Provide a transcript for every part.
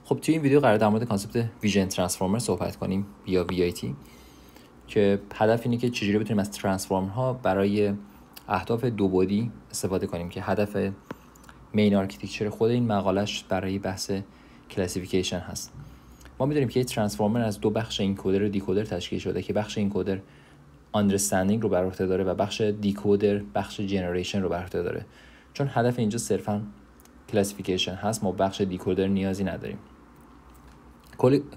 خب توی این ویدیو قرار در مورد کانسپت ویژن ترانسفورمر صحبت کنیم یا VIT که هدف اینه که چجوری بتونیم از ترانسفورمر ها برای اهداف دو بعدی استفاده کنیم که هدف مین آرکیتکچر خود این مقالش برای بحث کلاسیفیکیشن هست. ما میدونیم که ترانسفورمر از دو بخش انکودر و دیکودر تشکیل شده که بخش انکودر understanding رو بر عهده داره و بخش دیکودر بخش جنریشن رو بر عهده داره. چون هدف اینجا صرفا کلاسیفیکیشن هست، ما بخش دیکودر نیازی نداریم.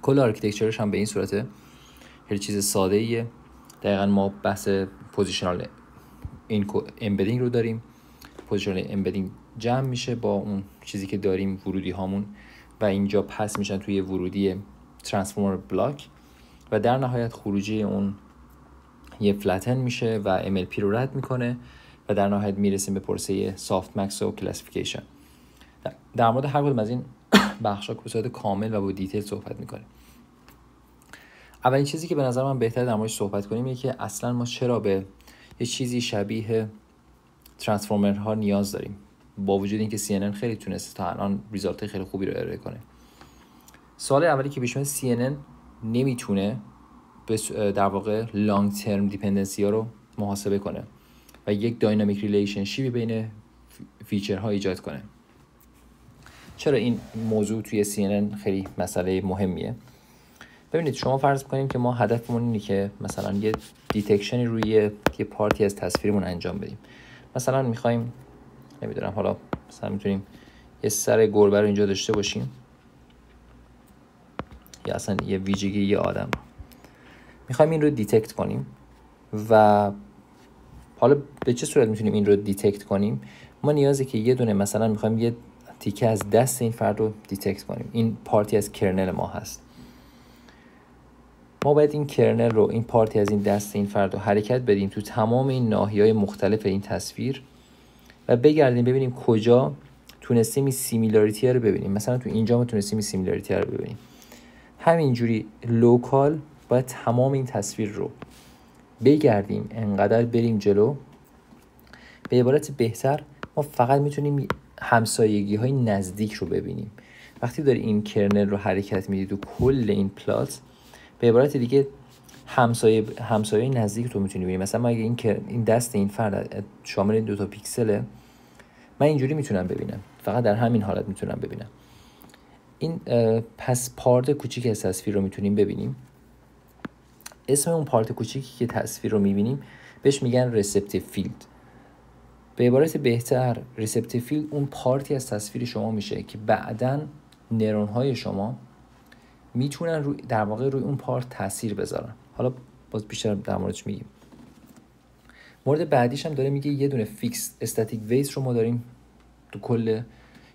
کل آرکیتکچرش هم به این صورته، خیلی چیز ساده ایه. دقیقا ما بحث پوزیشنال امبدینگ رو داریم. پوزیشنال امبدینگ جمع میشه با اون چیزی که داریم، ورودی هامون، و اینجا پس میشن توی ورودی ترانسفورمر بلاک و در نهایت خروجی اون یه فلتن میشه و MLP رو رد میکنه و در نهایت میرسیم به پروسه سافت مکس و کلاسیفیکیشن. در مورد هر کدوم از این بخشا به صورت کامل و با دیتیل صحبت میکنیم. اولین چیزی که به نظر من بهتره در موردش صحبت کنیم اینه که اصلا ما چرا به یه چیزی شبیه ترانسفورمرها نیاز داریم، با وجود اینکه CNN خیلی تونسته تا الان ریزالت خیلی خوبی رو ارائه کنه. سوال اولی که پیش میاد، CNN نمیتونه در واقع لانگ ترم دیپندنسی ها رو محاسبه کنه و یک داینامیک ریلیشنشیپی بین فیچرها ایجاد کنه. چرا این موضوع توی CNN خیلی مسئله مهمیه؟ ببینید، شما فرض کنیم که ما هدفمون اینه که مثلا یه دیتکشنی روی یه پارتی از تصویرمون انجام بدیم. مثلا میخوایم، نمیدونم، حالا مثلا میتونیم یه سر گربه رو اینجا داشته باشیم یا اصلا یه ویژگی یه آدم، میخوایم این رو دیتکت کنیم. و حالا به چه صورت میتونیم این رو دیتکت کنیم؟ ما نیازه که یه دونه، مثلا میخوایم یه تیکه از دست این فرد رو دیتکت کنیم، این پارتی از کرنل ما هست. ما باید این کرنل رو، این پارتی از این دست این فرد رو حرکت بدیم تو تمام این ناحیه‌های مختلف این تصویر و بگردیم ببینیم کجا تونستیم این سیمیلاریتی رو ببینیم. مثلا تو اینجا ما تونستیم این سیمیلاریتی رو ببینیم. همینجوری لوکال باید تمام این تصویر رو بگردیم، انقدر بریم جلو. به عبارت بهتر، ما فقط میتونیم همسایگی های نزدیک رو ببینیم. وقتی داری این کرنل رو حرکت میدی تو کل این پلات، به عبارت دیگه همسایه نزدیک رو میتونی ببینی. مثلا اگه این دست این فرد شامل 2 تا پیکسله، من اینجوری میتونم ببینم، فقط در همین حالت میتونم ببینم. این پس پارت کوچیک از تصویر رو میتونیم ببینیم. اسم اون پارت کوچیکی که تصویر رو میبینیم بهش میگن ریسپتیو فیلد. به عبارت بهتر، ریسپتیو فیلد اون پارتی از تصویر شما میشه که بعداً نورون های شما میتونن در واقع روی اون پارت تاثیر بذارن. حالا باز بیشتر در موردش میگیم. مورد بعدیش هم داره میگه یه دونه فیکس استاتیک ویت رو ما داریم تو کل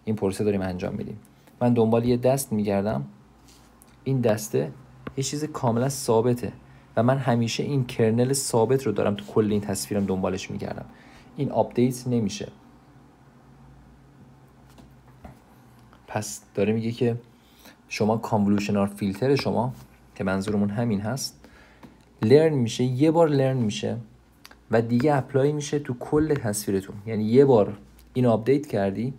این پروسه داریم انجام میدیم. من دنبال یه دست میگردم، این دسته یه چیز کاملا ثابته و من همیشه این کرنل ثابت رو دارم تو کل این تصویرم دنبالش میگردم. این آپدیت نمیشه. پس داره میگه که شما کانولوشنال فیلتر شما، که منظورمون همین هست، لرن میشه، یه بار لرن میشه و دیگه اپلای میشه تو کل تصویرتون. یعنی یه بار این آپدیت کردی،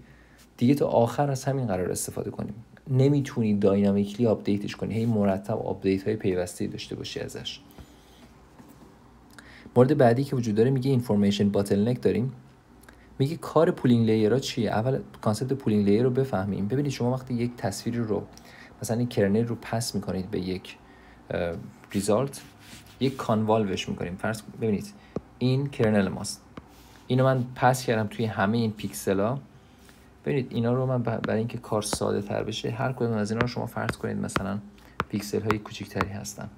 دیگه تا آخر از همین قرار استفاده کنیم. نمیتونی داینامیکلی آپدیتش کنی، هی مرتب آپدیت های پیوسته داشته باشی ازش. مورد بعدی که وجود داره میگه اینفورمیشن باتلنک داریم. میگه کار پولینگ لیرها چیه؟ اول کانسپت پولینگ لیر رو بفهمیم. ببینید شما وقتی یک تصویری رو، مثلا این کرنل رو پس میکنید به یک ریزالت، یک کانوالوش میکنیم. فرض ببینید این کرنل ماست، اینو من پس کردم توی همه این پیکسلا. ببینید اینا رو من برای اینکه کار ساده تر بشه، هر کدوم از اینا رو شما فرض کنید مثلا پیکسل های کوچیک‌تری هستن.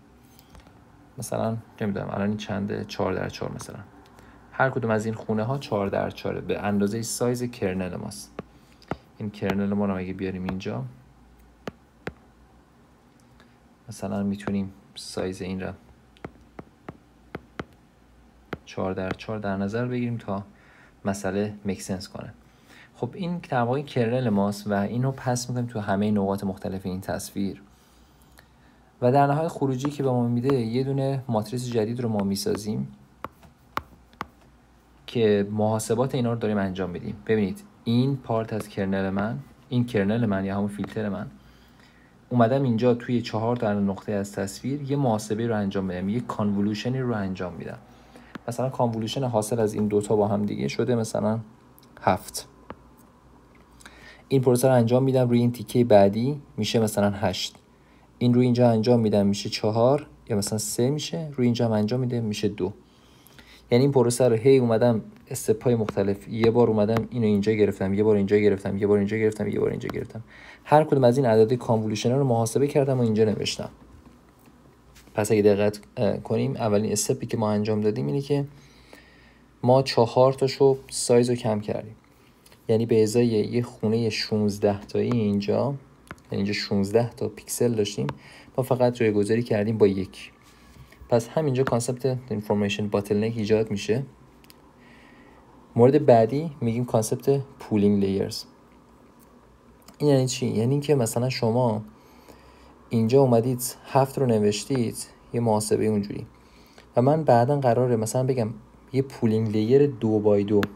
مثلا نمیدونم الان این چنده، 4x4 مثلا. هر کدوم از این خونه ها 4x4 به اندازه سایز کرنل ماست. این کرنل ما رو اگه بیاریم اینجا، مثلا میتونیم سایز این رو 4x4 در نظر بگیریم تا مسئله میک سنس کنه. خب این در واقع کرنل ماست و اینو پس میکنیم تو همه نقاط مختلف این تصویر و در نهایت خروجی که به ما میده یه دونه ماتریس جدید رو ما میسازیم که محاسبات اینا رو داریم انجام بدیم. ببینید این پارت از کرنل من، این کرنل من یا همون فیلتر من، اومدم اینجا توی 4 تا نقطه از تصویر یه محاسبه رو انجام بدم، یه کانولوشنی رو انجام میدم. مثلا کانولوشن حاصل از این دوتا با هم دیگه شده مثلا 7. این پروسه رو انجام میدم، روی این تیکه بعدی میشه مثلا 8. این روی اینجا انجام میدم میشه 4 یا مثلا 3 میشه، روی اینجا هم انجام میده میشه 2. یعنی این پروسه رو هی اومدم استپ‌های مختلف، یه بار اومدم اینو اینجا گرفتم، یه بار اینجا گرفتم، یه بار اینجا گرفتم، یه بار اینجا گرفتم. هر کدوم از این اعداد کانولوشن رو محاسبه کردم و اینجا نوشتم. پس اگه دقت کنیم اولین استپی که ما انجام دادیم اینه که ما 4 تاشو سایز رو کم کردیم. یعنی به ازای یه خونه 16 تایی اینجا، یعنی اینجا 16 تا پیکسل داشتیم، ما فقط جایگذاری کردیم با 1. پس همینجا کانسپت اینفورمیشن باتلنک ایجاد میشه. مورد بعدی میگیم کانسپت پولینگ لیرز. این یعنی چی؟ یعنی که مثلا شما اینجا اومدید 7 رو نوشتید یه محاسبه اونجوری و من بعداً قراره مثلا بگم یه پولینگ لیر 2x2.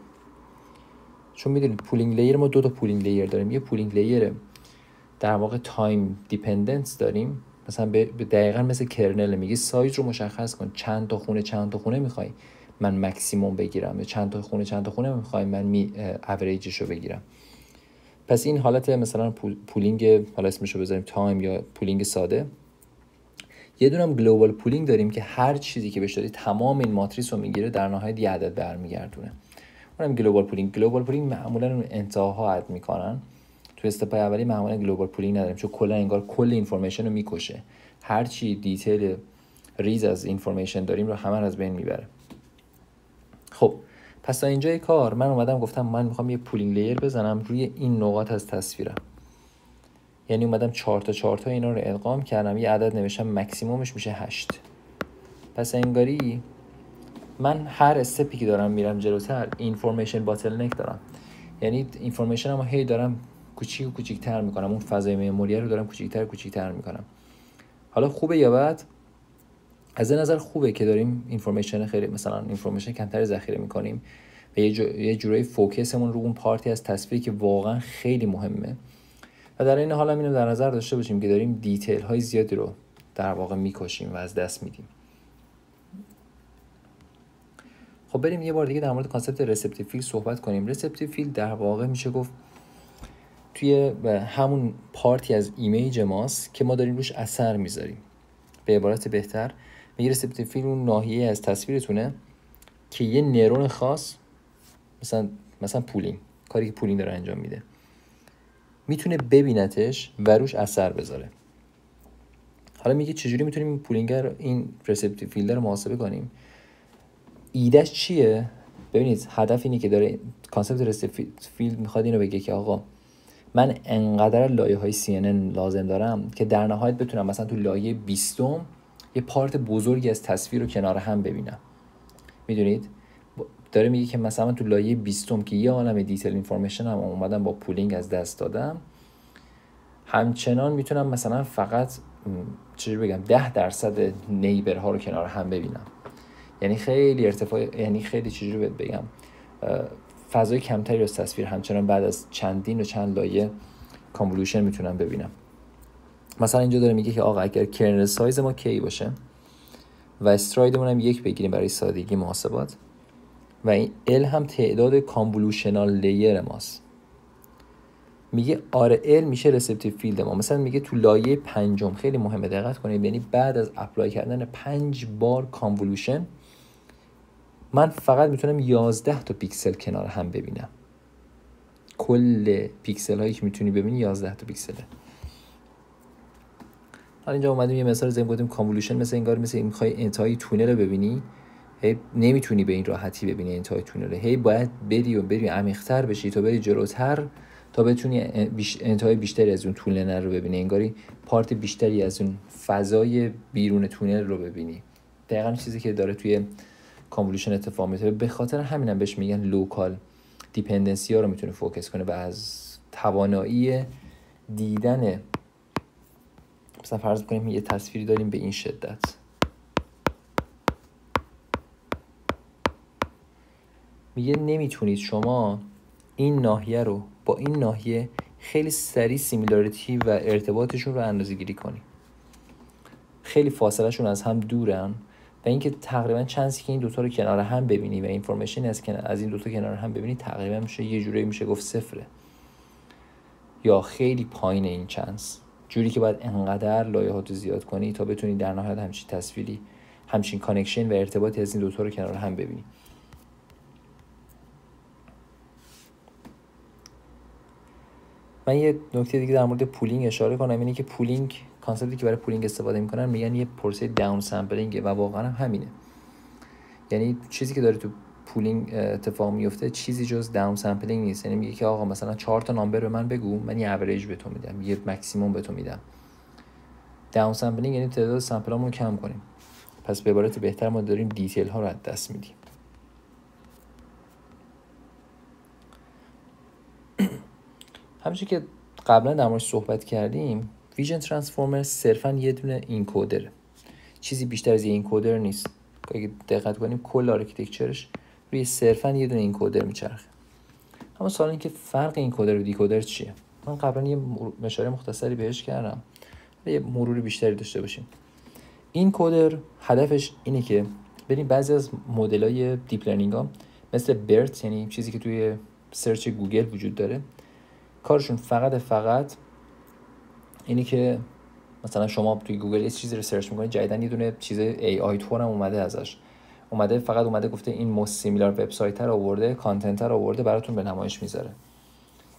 چون میدونید پولینگ لیر ما 2 تا پولینگ لیر داریم. یه پولینگ لیر در واقع تایم دیپندنس داریم، مثلا به دقیقاً مثل کرنل میگی سایز رو مشخص کن، چند تا خونه میخوای من مکسیموم بگیرم، یا چند تا خونه میخوای من اوریجش رو بگیرم. پس این حالت مثلا پولینگ، حالا اسمش رو بذاریم تایم یا پولینگ ساده. یه دونم گلوبال پولینگ داریم که هر چیزی که بهش دادی تمام این ماتریس رو میگیره، در نهایت یه عدد برمیگردونه. اونم گلوبال پولینگ معمولا اون انتهاها اد میکنن. تو استپ اولی معمولا گلوبال پولینگ نداریم، چون کلا انگار کل اینفورمیشن رو میکشه. هر چی دیتیل ریز از اینفورمیشن داریم رو همه از بین میبره. خب پس تا اینجای کار من اومدم گفتم من میخوام یه پولینگ لیر بزنم روی این نقاط از تصویرم. یعنی اومدم 4 تا اینا رو ادغام کردم، یه عدد نوشتم مکسیمومش میشه 8. پس انگاری من هر استپی که دارم میرم جلوتر اینفورمیشن باتلنک دارم. یعنی اینفورمیشن رو هی دارم کوچیک‌تر میکنم، اون فضای مموری رو دارم کوچیک‌تر میکنم. حالا خوبه یا بد؟ از این نظر خوبه که داریم اینفورمیشن خیلی مثلا اینفورمیشن کمتر ذخیره میکنیم و یه جورایی فوکسمون رو اون پارتی از تصویری که واقعا خیلی مهمه. و در این حال هم اینو در نظر داشته باشیم که داریم دیتیل های زیادی رو در واقع میکشیم و از دست میدیم. خب بریم یه بار دیگه در مورد کانسپت رسپتیو فیلد صحبت کنیم. رسپتیو فیلد در واقع میشه گفت توی همون پارتی از ایمیج ماست که ما داریم روش اثر میذاریم. به عبارت بهتر میگه رسپتیو فیلد اون ناحیه از تصویرتونه که یه نورون خاص، مثلا پولینگ، کاری که پولینگ داره انجام میده، میتونه ببینتش و روش اثر بذاره. حالا میگه چجوری میتونیم این پولینگر، این رسپتیو فیلد رو محاسبه کنیم؟ ایدهش چیه؟ ببینید هدف اینه که داره کانسپت رسپتیو فیلد میخواد اینو بگه که آقا من انقدر لایه های CNN لازم دارم که در نهایت بتونم مثلا تو لایه 20 یه پارت بزرگی از تصویر رو کنار هم ببینم. میدونید داره میگه که مثلا تو لایه 20 که یه عالم دیتیل اینفورمیشن هم اومدم با پولینگ از دست دادم، همچنان میتونم مثلا فقط چجوری بگم 10% نیبر ها رو کنار هم ببینم. یعنی خیلی ارتفاع، یعنی خیلی چجوری بگم فضای کمتری از تصویر همچنان بعد از چندین و چند لایه کانولوشن میتونم ببینم. مثلا اینجا داره میگه که آقا اگر کرنل سایز ما کی باشه و استرایدمون هم 1 بگیریم برای سادگی محاسبات و این ال هم تعداد کانولوشنال لیر ماست، میگه آره ال میشه رسپتیو فیلد ما. مثلا میگه تو لایه 5 خیلی مهمه دقت کنید، یعنی بعد از اپلای کردن 5 بار کانولوشن من فقط میتونم 11 تا پیکسل کنار هم ببینم. کل پیکسل هایی که میتونی ببینی 11 تا پیکسله. حالا اینجا اومدیم یه مثال زدیم، گفتیم کانولوشن مثل این میخوای انتهای تونل رو ببینی، هی نمیتونی به این راحتی ببینی انتهای تونل، هی باید بری عمیق‌تر بشی تا بری جلوتر تا بتونی انتهای بیشتری از اون تونل رو ببینی، انگاری پارت بیشتری از اون فضای بیرون تونل رو ببینی. دقیقاً چیزی که داره توی کانولوشن اتفاق میفته. به خاطر همینم بهش میگن لوکال دیپندنسی ها رو میتونه فوکس کنه و از توانایی دیدن، مثلا فرض کنیم یه تصویری داریم به این شدت، میگه نمیتونید شما این ناحیه رو با این ناحیه خیلی سریع سیمیلاریتی و ارتباطشون رو اندازه گیری کنی. خیلی فاصلهشون از هم دورن و اینکه تقریبا چانسی که این دوتا رو کنار هم ببینی و اینفورمیشن از این دوتا کنار هم ببینی تقریبا میشه یه جوری میشه گفت صفره یا خیلی پایین این چانس، جوری که باید انقدر لایه‌هاتو زیاد کنی تا بتونی در نهایت همچین تصویری، همچین کانکشن و ارتباطی از این دوتا رو کنار هم ببینی. من یه نکته دیگه در مورد پولینگ اشاره کنم، اینه که پولینگ، کانسپتی که برای پولینگ استفاده میکنن میگن یه پروسه داون سامپلینگه و واقعا هم همینه. یعنی چیزی که داره تو پولینگ اتفاق میفته چیزی جز داون سامپلینگ نیست. یعنی میگه که آقا مثلا 4 تا نامبر به من بگو، من یه اوریج به تو میدم، یه ماکسیمم به تو میدم. داون سامپلینگ یعنی تعداد سامپلامون رو کم کنیم. پس به عبارت بهتر ما داریم دیتیل ها رو از دست میدیم. همونجوری که قبلا در موردش صحبت کردیم، ویژن ترانسفورمر صرفاً یه دونه اینکودره، چیزی بیشتر از یه اینکودر نیست. اگه دقت کنیم کل آرکیتکچرش روی صرفاً یه دونه اینکودر میچرخه. اما سوال این که فرق اینکودر و دیکودر چیه؟ من قبلا یه اشاره مختصری بهش کردم، یه مرور بیشتری داشته باشیم. اینکودر هدفش اینه که بریم بعضی از مدل‌های دیپ لرنینگ ها مثل برت، یعنی چیزی که توی سرچ گوگل وجود داره، کارشون فقط اینی که مثلا شما توی گوگل یه چیزی رو سرچ میکنید، جدیدن یه دونه چیز AI تور هم اومده گفته این موست سیمیلار وبسایت رو آورده، کانتنت رو آورده براتون به نمایش میذاره.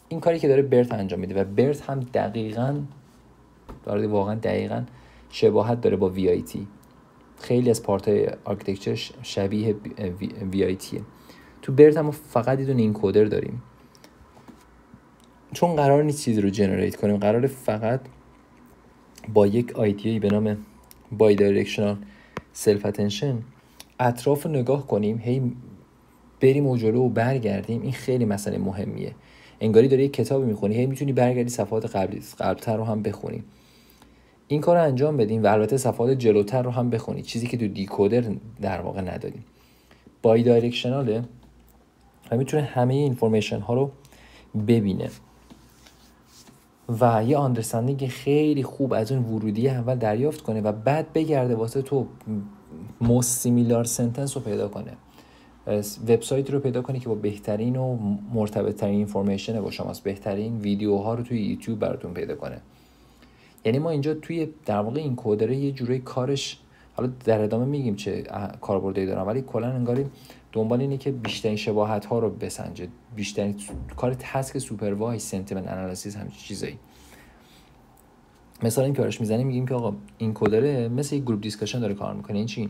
این کاری که داره برت انجام میده و برت هم واقعا دقیقاً شباهت داره با VIT. خیلی از پارت‌های آرکیتکچر شبیه VIT. تو برت هم فقط یه دونه اینکودر داریم، چون قرار نیست چیزی رو جنریت کنیم، قراره فقط با یک ایده‌ای به نام بای دایرکشنال سلف اتنشن اطراف رو نگاه کنیم، هی بریم و جلو و برگردیم. این خیلی مسئله مهمیه. انگاری داری یک کتابی میخونی، هی میتونی برگردی صفحات قبلتر رو هم بخونی. این کار رو انجام بدیم و البته صفحات جلوتر رو هم بخونی، چیزی که تو دیکودر در واقع نداریم. بای دایرکشناله و میتونه همه اینفورمیشن ها رو ببینه و یه آندرستندینگ خیلی خوب از اون ورودی اول دریافت کنه و بعد بگرده واسه تو موست سیمیلار سنتنس رو پیدا کنه، وبسایت رو پیدا کنی که با بهترین و مرتبط ترین اینفورمیشن با شماست، بهترین ویدیوها رو توی یوتیوب براتون پیدا کنه. یعنی ما اینجا توی در واقع این کدره یه جوری کارش، حالا در ادامه میگیم چه کاربردی دارن، ولی کلا انگاری دنبال اینه که بیشترین شباهت ها رو بسنجه، بیشترین کار تسک سوپروایز سنتیمنت انالیسیس همین چیزایی. مثلا این کارش میزنیم میگیم که آقا این کدره مثل یک گروپ دیسکشن داره کار میکنه. این چی؟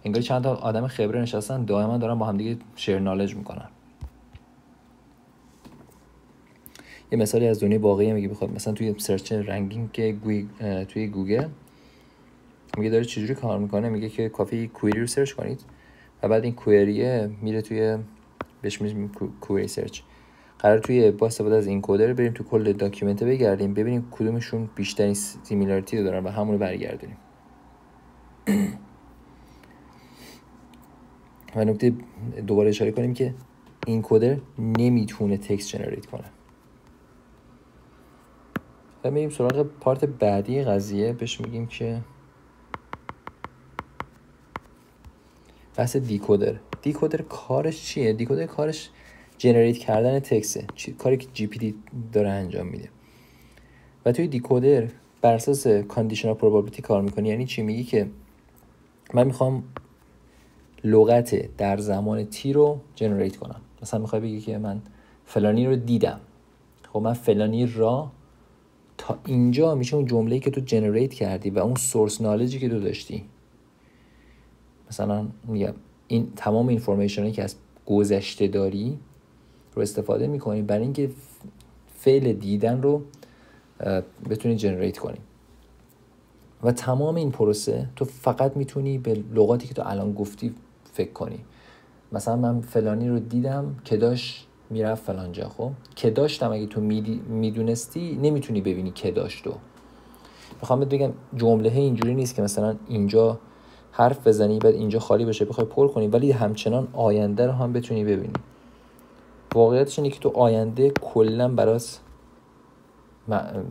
انگار چند تا آدم خبره نشستن دائما دارن با هم دیگه شیر نالج میکنن. یه مثالی از دنیای واقعی میگه، بخواد مثلا توی سرچ رنکینگ توی گوگل میگه داره چجوری کار میکنه، میگه که کافی کوئری رو سرچ کنید و بعد این کوئریه میره توی بهش میگیم کوئری سرچ. قرار توی با استفاده از این کدر بریم تو کل داکیومنت بگردیم ببینیم کدومشون بیشترین سیمیلاریتی دارن و همون رو برگردونیم. و نکته دوباره اشاره کنیم که این کدر نمیتونه تکست جنریت کنه. و میریم سراغ پارت بعدی قضیه، بهش میگیم که بحث دیکودر. دیکودر کارش چیه؟ دیکودر کارش جنریت کردن تکسته، کاری که جی پی تی داره انجام میده. و توی دیکودر بر اساس کاندیشنال پروبابیلیتی کار میکنی. یعنی چی؟ میگی که من میخوام لغت در زمان تی رو جنریت کنم. مثلا میخوای بگی که من فلانی رو دیدم، خب من فلانی را تا اینجا میشه اون جمله‌ای که تو جنریت کردی و اون سورس نالجی که تو داشتی. مثلا میگم این تمام اینفورمیشنی که از گذشته داری رو استفاده میکنی برای اینکه فعل دیدن رو بتونی جنریت کنی. و تمام این پروسه تو فقط میتونی به لغاتی که تو الان گفتی فکر کنی. مثلا من فلانی رو دیدم که داشت میرفت فلان جا. خب که داشتم اگه تو میدونستی نمیتونی ببینی که داشتو. میخوام بهت بگم جمله اینجوری نیست که مثلا اینجا حرف بزنی بعد اینجا خالی بشه بخوای پر کنی ولی همچنان آینده رو هم بتونی ببینی. واقعیتش اینه که تو آینده کلا برات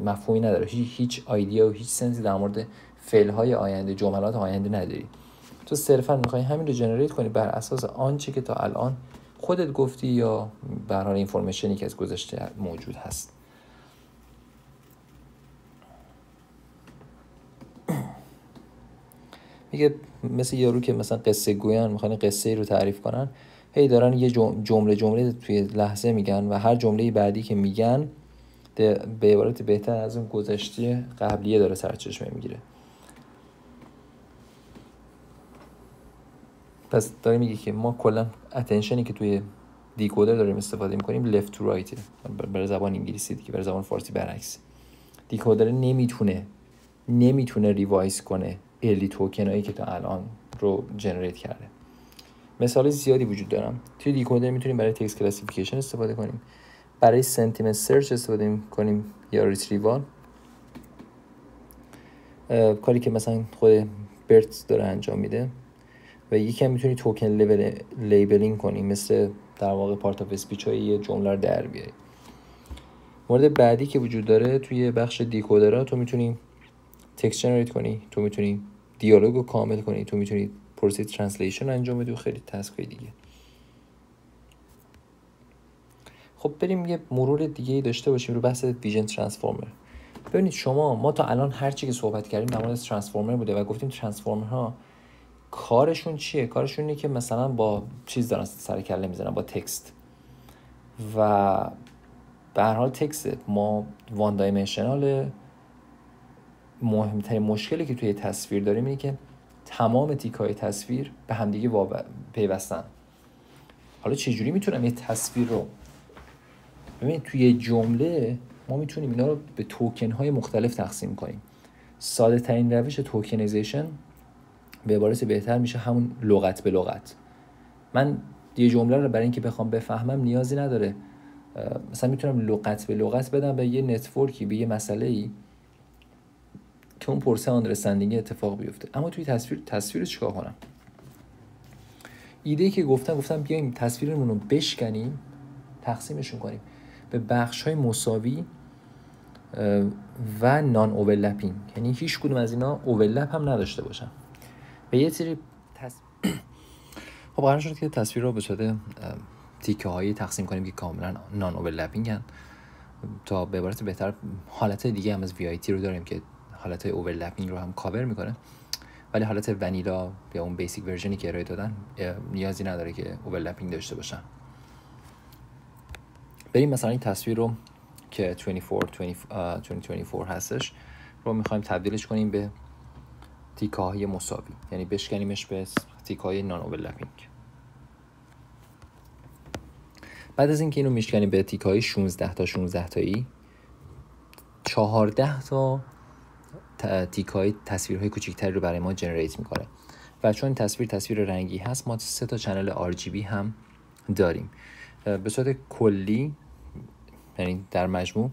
مفهومی نداره، هیچ ایده و هیچ سنسی در مورد فعل‌های آینده، جملات آینده نداری. تو صرفا میخوای همین رو جنریت کنی بر اساس آنچه که تا الان خودت گفتی یا به هر حال اینفورمیشنی که از گذشته موجود هست. میگه مثل یارو که مثلا قصه گویان میخوان قصه ای رو تعریف کنن، هی دارن یه جمله توی لحظه میگن و هر جمله بعدی که میگن به عبارت بهتر از اون گذشته قبلیه داره سرچشمه میگیره. پس داره میگه که ما کلا اتنشنی که توی دیکودر داریم استفاده میکنیم لفت تو رایته، برای زبان انگلیسی دیگه، برای زبان فارسی برعکس. دیکودر نمیتونه ریوایز کنه ارلی توکنایی که تا الان رو جنریت کرده. مثال زیادی وجود دارم. توی دیکودر میتونیم برای تکست کلاسیفیکیشن استفاده کنیم، برای سنتیمنت سرچ استفاده کنیم یا ریتریوال، کاری که مثلا خود برت داره انجام میده. و یکی هم میتونی توکن لیبلینگ کنی، مثل در واقع پارت آف اسپیچ های یه جمله رو در بیاری. مورد بعدی که وجود داره توی بخش دیکودرها، تو میتونی تکست جنریت کنی، تو میتونی دیالوگ رو کامل کنی، تو میتونی پروسه ترنسلیشن انجام بدی و خیلی تسکای دیگه. خب بریم یه مرور دیگه داشته باشیم رو بحث ویژن ترانسفورمر. ببینید ما تا الان هر چی که صحبت کردیم در مورد ترانسفورمر بوده و گفتیم ترانسفورمرها کارشون چیه؟ کارشون اینه که مثلا با چیز دارن سر کله میزنن، با تکست، و به هر حال تکست ما وان دایمنشنال. مهمترین مشکلی که توی تصویر داریم اینه که تمام تیک‌های تصویر به همدیگه پیوستن. حالا چجوری میتونم یه تصویر رو ببینید توی جمله ما میتونیم اینا رو به توکن‌های مختلف تقسیم کنیم. ساده ترین روش توکنیزیشن به عبارت بهتر میشه همون لغت به لغت. من یه جمله رو برای اینکه بخوام بفهمم نیازی نداره مثلا میتونم لغت به لغت بدم به یه نتورکی، به یه مسئله‌ای که اون پرسه آندرستندینگ اتفاق بیفته. اما توی تصویر رو چیکار کنم؟ ایده‌ای که گفتم بیایم تصویرمون رو بشکنیم، تقسیمشون کنیم به بخش‌های مساوی و نان اوورلپینگ، یعنی هیچ کدوم از اینا اوورلپ هم نداشته باشن. به یه سری خب قرار شد که تصویر رو به صورت تیکه‌هایی تقسیم کنیم که کاملا نان اوورلپینگن، تا به عبارت بهتر حالت دیگه هم از VIT رو داریم که حالت اوورلپینگ رو هم کاور میکنه، ولی حالت ونیلا یا اون بیسیک ورژنی که ارائه دادن نیازی نداره که اوورلپینگ داشته باشن. بریم مثلا این تصویر رو که 2024 هستش رو میخوایم تبدیلش کنیم به تیکه‌های مساوی، یعنی بشکنیمش به تیکه‌های نان اوورلپینگ. بعد از اینکه اینو میشکنیم به تیکه‌های 16 تا 16 تایی، 14 تا تیکه‌های تصویرهای کوچیک‌تری رو برای ما جنریت میکنه. و چون تصویر رنگی هست، ما 3 تا چنل RGB هم داریم. به صورت کلی یعنی در مجموع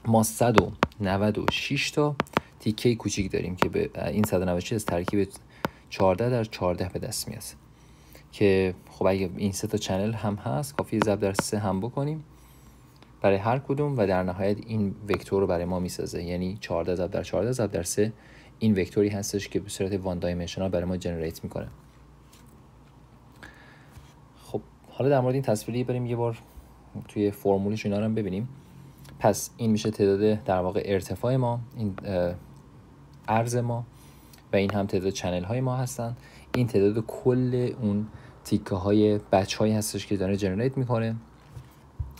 ما 196 تا تیکه کوچیک داریم که به این 196 از ترکیب 14 در 14 به دست میاد، که خب اگه این 3 تا چنل هم هست کافیه ضرب در 3 هم بکنیم برای هر کدوم و در نهایت این وکتور رو برای ما میسازه، یعنی 14 ضرب در 14 ضرب در 3 این وکتوری هستش که به صورت وان دایمنشنال برای ما جنریت میکنه. خب حالا در مورد این تصویری بریم یه بار توی فرمولش اینا رو هم ببینیم. پس این میشه تعداد در واقع ارتفاع ما، این عرض ما، و این هم تعداد چنل های ما هستن. این تعداد کل اون تیکه های بچ هایی هستش که داره جنریت میکنه.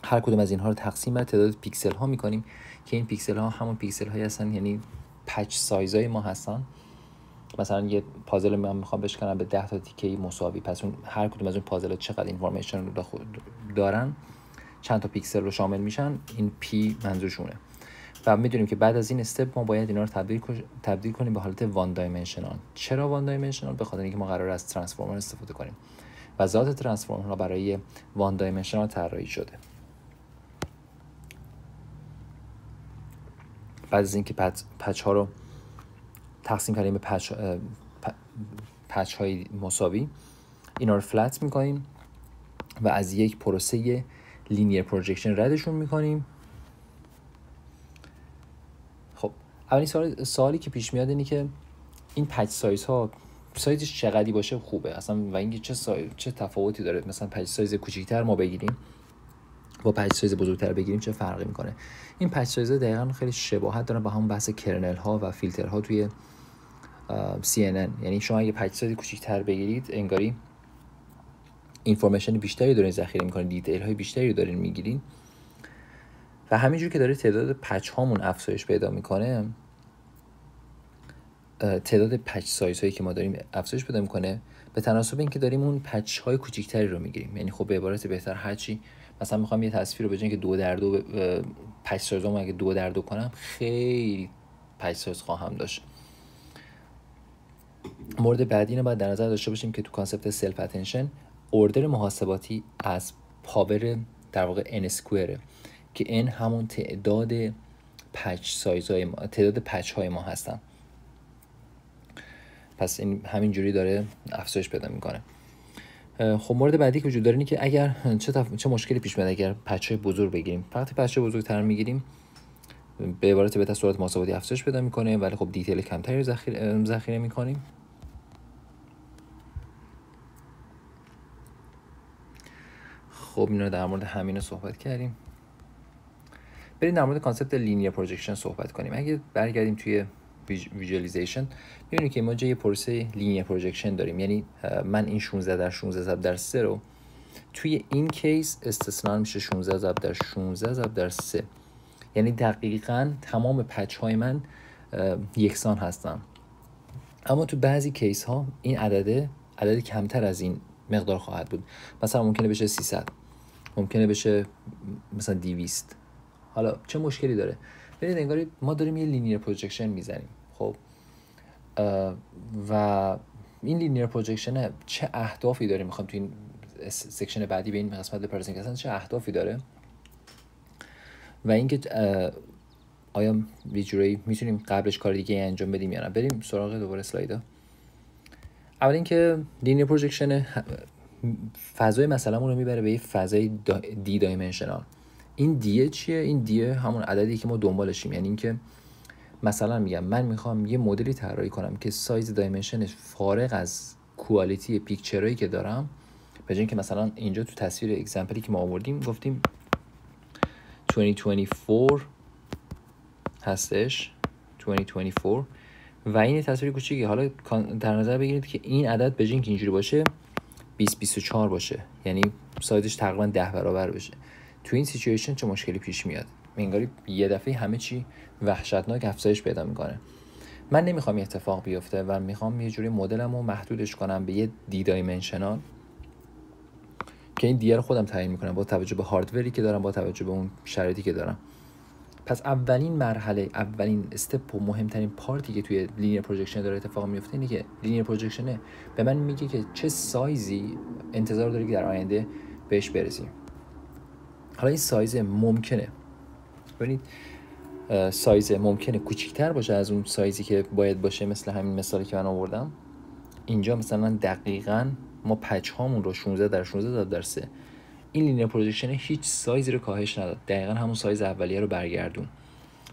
هر کدوم از اینها رو تقسیم بر تعداد پیکسل ها میکنیم که این پیکسل ها همون پیکسل هایی هستن، یعنی پچ سایز های ما هستن. مثلا یه پازل من میخوام بشکنم به 10 تا تیکه مساوی، پس اون هر کدوم از اون پازل ها چقدر اینفورمیشن رو دارن، چند تا پیکسل رو شامل میشن، این پی منظورشونه. و میدونیم که بعد از این استپ ما باید اینا رو تبدیل کنیم به حالت وان دایمنشنال. چرا وان دایمنشنال؟ به خاطر اینکه ما قراره از ترانسفورمر استفاده کنیم و ذات ترانسفورمر برای وان دایمنشنال طراحی شده. بعد از اینکه پچ ها رو تقسیم کردیم به پچ های مساوی، اینا رو فلت میکنیم و از یک پروسه لینیر پروجکشن ردشون میکنیم اولین سوالی که پیش میاد اینه که این پچ سایز ها سایزش چقدری باشه خوبه اصلا، و اینکه چه تفاوتی داره، مثلا پچ سایز کوچیک‌تر ما بگیریم با پچ سایز بزرگتر بگیریم چه فرقی میکنه. این پچ سایزها دقیقاً خیلی شباهت دارن با همون بحث کرنل ها و فیلتر ها توی CNN. یعنی شما اگه پچ سایز کوچیک‌تر بگیرید انگاری اینفورمیشن بیشتری دارین ذخیره میکنین، دیتیل های بیشتری رو دارین میگیرین، و همینجور که داره تعداد پچ هامون افزایش پیدا میکنه، تعداد پچ سایز هایی که ما داریم افزایش پیدا میکنه به تناسب اینکه داریم اون پچ های کوچیک‌تری رو میگیریم. یعنی خب به عبارت بهتر هرچی مثلا میخوام یه تصویر رو بجنگ که 2x2 پچ سایزامو اگه 2x2 کنم خیلی پچ سایز خواهم داشت. مورد بعدی اینو باید در نظر داشته باشیم که تو کانسپت سلف اتنشن اوردر محاسباتی از پاور در واقع n اسکوئره که n همون تعداد پچ سایزهای ما، تعداد پچ های ما هستن. پس این همین جوری داره افزایش پیدا میکنه. خب مورد بعدی که وجود داره اینه که اگر چه مشکلی پیش میاد اگر پچ های بزرگ بگیریم. وقتی پچ های بزرگتر میگیریم به عبارت بهتر صورت محاسباتی افزایش پیدا میکنه، ولی خب دیتیل کمتری رو ذخیره میکنیم. خب اینا در مورد همین رو صحبت کردیم. بریم در مورد کانسپت لینیر پروجکشن صحبت کنیم. اگه برگردیم توی ویژوالیزیشن می‌بینیم که ما جای پروسه لینیر پروجکشن داریم. یعنی من این 16/16/3 رو توی این کیس استثنا میشه 16/16/3. یعنی دقیقاً تمام پچ های من یکسان هستن. اما تو بعضی کیس ها این عدد کمتر از این مقدار خواهد بود. مثلا ممکنه بشه 300، ممکنه بشه مثلا 200. حالا چه مشکلی داره؟ ببینید انگاری ما داریم یه لینیر پروجکشن میزنیم. خب و این لینیر پروجکشن چه اهدافی داره؟ میخوام تو این سکشن بعدی به این قسمت بپردازیم که اصلا چه اهدافی داره و اینکه آیا یه جورایی میتونیم قبلش کار دیگه انجام بدیم یا نه. بریم سراغ دوباره اسلایدها. اول اینکه لینیر پروجکشن فضای مسئله‌مون رو میبره به یه فضای دی دایمنشنال. این دیه چیه؟ این دیه همون عددی که ما دنبالشیم. یعنی اینکه مثلا میگم من میخوام یه مدلی طراحی کنم که سایز دایمنشنش فارغ از کوالیتی پیکچرایی که دارم، به جای اینکه مثلا اینجا تو تصویر اگزمپلی که ما آوردیم گفتیم 2024 هستش، 2024 و این تصویر کوچیکی. حالا در نظر بگیرید که این عدد به جای اینکه اینجوری باشه 2024 باشه، یعنی سایزش تقریبا 10 برابر بشه. تو این سیچویشن چه مشکلی پیش میاد؟ انگاری یه دفعه همه چی وحشتناک افزایش پیدا میکنه. من نمیخوام این اتفاق بیفته و میخوام یه جوری مدلمو محدودش کنم به یه دی دایمنشنال که این دی رو خودم تعیین میکنم با توجه به هاردوری که دارم، با توجه به اون شرایطی که دارم. پس اولین مرحله، اولین استپ و مهمترین پارتی که توی لینیر پروجکشن داره اتفاق میفته اینه که لینیر پروجکشن به من میگه که چه سایزی انتظار داری که در آینده بهش برسیم. حالا این سایز ممکنه، ببینید سایز ممکنه کوچیک‌تر باشه از اون سایزی که باید باشه، مثل همین مثالی که من آوردم. اینجا مثلا دقیقاً ما پچ هامون رو 16/16/3. این لینیر پروجکشن هیچ سایزی رو کاهش نداد، دقیقاً همون سایز اولیه رو برگردون.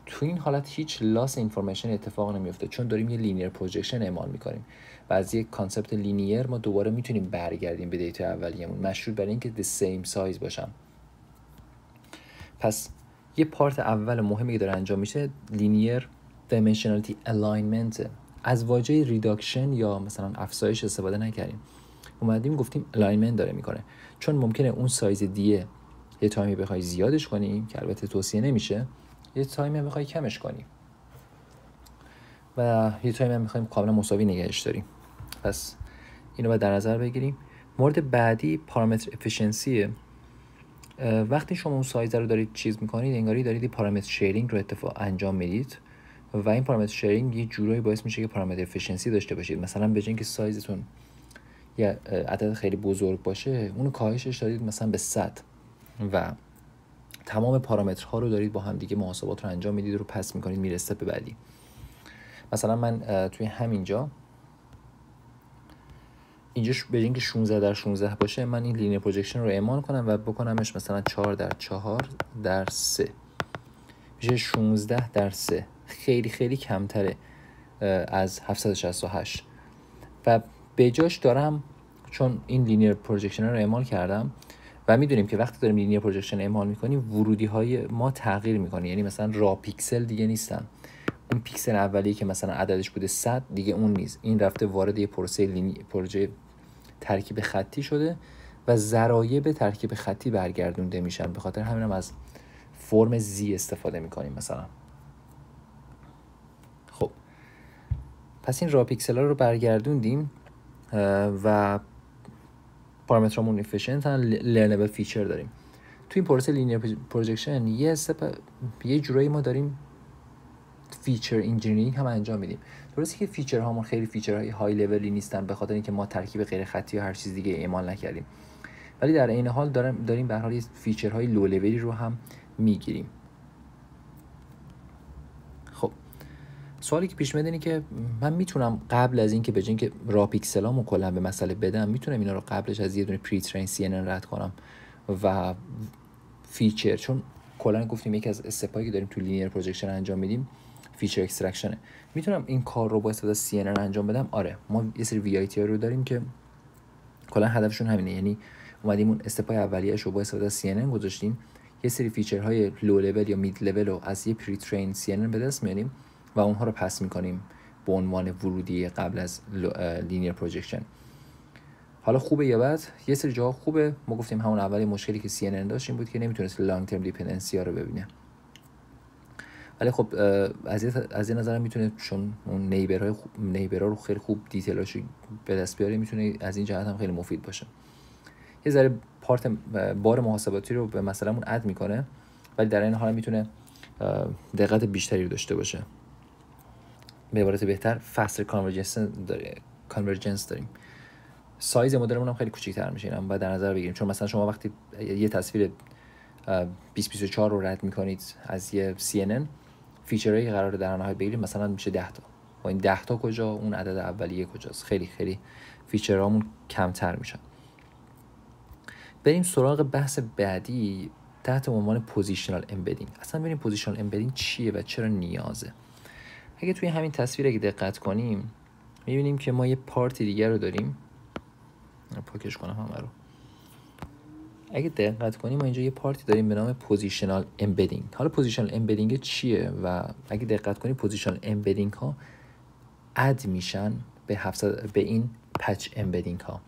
تو این حالت هیچ لاس اینفورمیشن اتفاق نمیفته، چون داریم یه لینیر پروجکشن اعمال میکنیم و از یک کانسپت لینیر ما دوباره میتونیم برگردیم به دیتا اولیه‌مون، مشروط بر اینکه the same سایز باشن. پس یه پارت اول مهمی که داره انجام میشه لینیر دایمنشنالیتی الاینمنت. از واژه ریداکشن یا مثلا افزایش استفاده نکردیم، اومدیم گفتیم الاینمنت داره میکنه، چون ممکنه اون سایز دیه یه تایمی بخوای زیادش کنیم که البته توصیه نمیشه، یه تایمی بخوای کمش کنیم و یه تایمی هم میخوایم کاملا مساوی نگهش داریم. پس اینو باید در نظر بگیریم. مورد بعدی پارامتر افیشنسیه. وقتی شما اون سایز رو دارید چیز میکنید انگاری دارید پارامتر شیرینگ رو انجام میدید و این پارامتر شیرینگ یه جورایی باعث میشه که پارامتر افیشنسی داشته باشید. مثلا به جای اینکه سایزتون یه عدد خیلی بزرگ باشه اونو کاهشش دادید مثلا به 100 و تمام پارامترها رو دارید با هم دیگه محاسبات رو انجام میدید رو پس میکنید میرسه به بعدی. مثلا من توی همینجا اینجا به جای اینکه 16/16 باشه من این لینیر پروجکشن رو اعمال کنم و بکنمش مثلا 4/4/3 میشه 16/3. خیلی خیلی کمتره از 768 و به جاش دارم، چون این لینیر پروجکشن رو اعمال کردم و میدونیم که وقتی داریم لینیر پروجکشن اعمال میکنیم ورودی های ما تغییر میکنه، یعنی مثلا را پیکسل دیگه نیستن، اون پیکسل اولی که مثلا عددش بوده 100 دیگه اون نیست، این رفته وارد یه پروژه ترکیب خطی شده و ضرایب ترکیب خطی برگردونده میشن. به خاطر همینم از فرم زی استفاده میکنیم مثلا. خب پس این را پیکسل ها رو برگردوندیم و پارامترامون افیشنت ان، لرنبل فیچر داریم. تو این پروسه لینیر پروجکشن یه جورایی ما داریم فیچر انجینیرینگ هم انجام میدیم. درسته که فیچر هامون خیلی فیچرهای های لولی نیستن به خاطر اینکه ما ترکیب غیر خطی یا هر چیز دیگه اعمال نکردیم، ولی در این حال داریم به هر حال فیچرهای لو لولی رو هم میگیریم. خب سوالی که پیش میاد اینه که من میتونم قبل از اینکه بجن که را پیکسلامو کلا به مسئله بدم، میتونم اینا رو قبلش از یه دونه پری ترین سی ان ان رد کنم و فیچر، چون کلا گفتیم یکی از استپایی که داریم تو لینیر پروجکشن انجام میدیم فیچر اکسترکشنه، میتونم این کار رو با استفاده از سی ان ان انجام بدم. آره ما یه سری وی آی تی رو داریم که کلا هدفشون همینه، یعنی اومدیم اون استپای اولیه‌اش رو با استفاده از سی ان ان گذاشتیم، یه سری فیچرهای لو لول یا مید لول رو از یه پری ترین سی ان ان به دست میاریم و اونها رو پس میکنیم به عنوان ورودی قبل از لینیر پروجکشن. حالا خوبه یا بد؟ یه سری جاها خوبه. ما گفتیم همون اولی مشکلی که سی ان ان داشت این بود که نمیتونست لانگ ترم دیپندنسی ها رو ببینه، ولی خب از این نظر میتونه، چون اون نیبرها رو خیلی خوب دیتیلاشو به دست بیاره، میتونه از این جهت هم خیلی مفید باشه. یه ذره بار محاسباتی رو به مثلمون اد میکنه، ولی در این حال میتونه دقت بیشتری رو داشته باشه. به عبارت بهتر فاستر کانورجنس داریم. سایز مدلمون هم خیلی کوچیک‌تر میشه، اینم باید در نظر بگیریم، چون مثلا شما وقتی یه تصویر 2024 رو رد میکنید از یه CNN، فیچرهایی که قراره در نهایت بگیریم مثلا میشه 10 تا. با این 10 تا کجا، اون عدد اولیه کجاست؟ خیلی خیلی فیچرهامون کمتر میشن. بریم سراغ بحث بعدی تحت عنوان پوزیشنال امبدینگ. اصلا ببینیم پوزیشنال امبدینگ چیه و چرا نیازه. اگه توی همین تصویر اگه دقت کنیم میبینیم که ما یه پارتی دیگر رو داریم. پاکش کنم همه رو. اگه دقت کنیم ما اینجا یه پارتی داریم به نام پوزیشنال امبدینگ. حالا پوزیشنال امبدینگ چیه؟ و اگه دقت کنیم پوزیشنال امبدینگ ها اد میشن به این پچ امبدینگ ها.